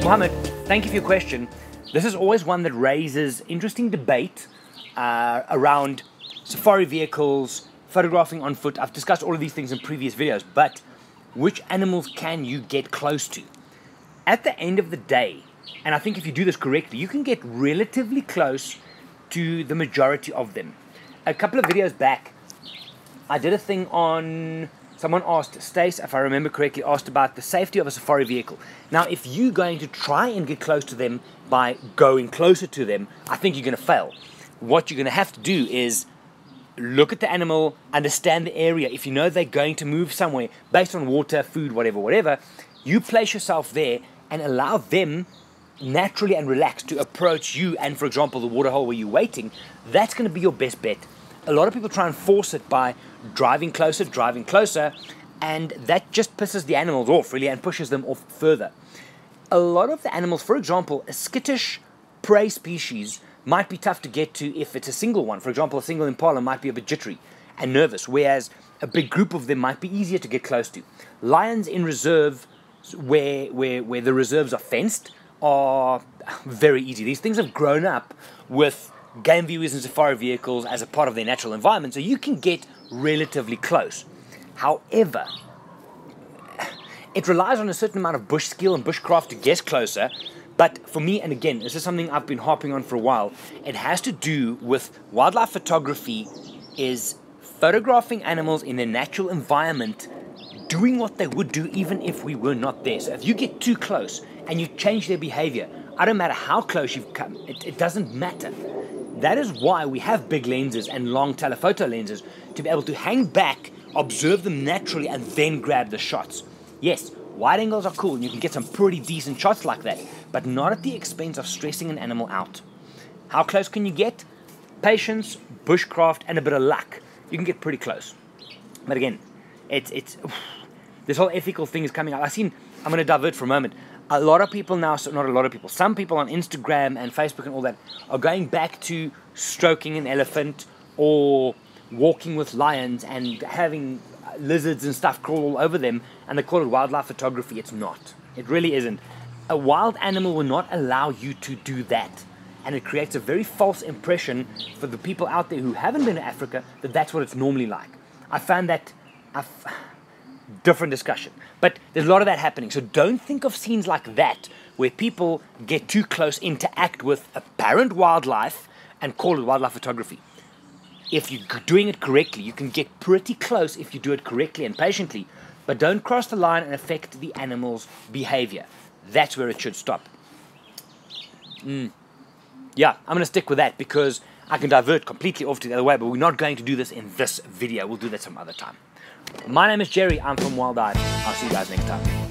Mohamed, thank you for your question. This is always one that raises interesting debate around safari vehicles, photographing on foot. I've discussed all of these things in previous videos, but which animals can you get close to? At the end of the day, and I think if you do this correctly, you can get relatively close to the majority of them. A couple of videos back, I did a thing on, someone asked, Stace, if I remember correctly, asked about the safety of a safari vehicle. Now, if you're going to try and get close to them by going closer to them, I think you're going to fail. What you're going to have to do is look at the animal, understand the area. If you know they're going to move somewhere based on water, food, whatever, you place yourself there and allow them naturally and relaxed to approach you and, for example, the waterhole where you're waiting. That's going to be your best bet. A lot of people try and force it by driving closer, and that just pisses the animals off, really, and pushes them off further. A lot of the animals, for example, a skittish prey species might be tough to get to if it's a single one. For example, a single impala might be a bit jittery and nervous, whereas a big group of them might be easier to get close to. Lions in reserve, where the reserves are fenced, are very easy. These things have grown up with game viewers and safari vehicles as a part of their natural environment, so you can get relatively close. However, it relies on a certain amount of bush skill and bushcraft to get closer. But for me, and again, this is something I've been harping on for a while, it has to do with wildlife photography is photographing animals in their natural environment, doing what they would do even if we were not there. So if you get too close and you change their behavior, I don't matter how close you've come, it doesn't matter. That is why we have big lenses and long telephoto lenses, to be able to hang back, observe them naturally, and then grab the shots. Yes, wide angles are cool and you can get some pretty decent shots like that, but not at the expense of stressing an animal out. How close can you get? Patience, bushcraft, and a bit of luck. You can get pretty close. But again, it's this whole ethical thing is coming out. I'm going to divert for a moment. A lot of people now, so not a lot of people, some people on Instagram and Facebook and all that are going back to stroking an elephant or walking with lions and having lizards and stuff crawl all over them, and they call it wildlife photography. It's not. It really isn't. A wild animal will not allow you to do that, and it creates a very false impression for the people out there who haven't been to Africa that that's what it's normally like. I found that different discussion, but there's a lot of that happening. So don't think of scenes like that where people get too close, interact with apparent wildlife, and call it wildlife photography. If you're doing it correctly, you can get pretty close if you do it correctly and patiently, but don't cross the line and affect the animal's behavior. That's where it should stop. Yeah, I'm going to stick with that because I can divert completely off to the other way, but we're not going to do this in this video. We'll do that some other time. My name is Gerry. I'm from Wild Eye. I'll see you guys next time.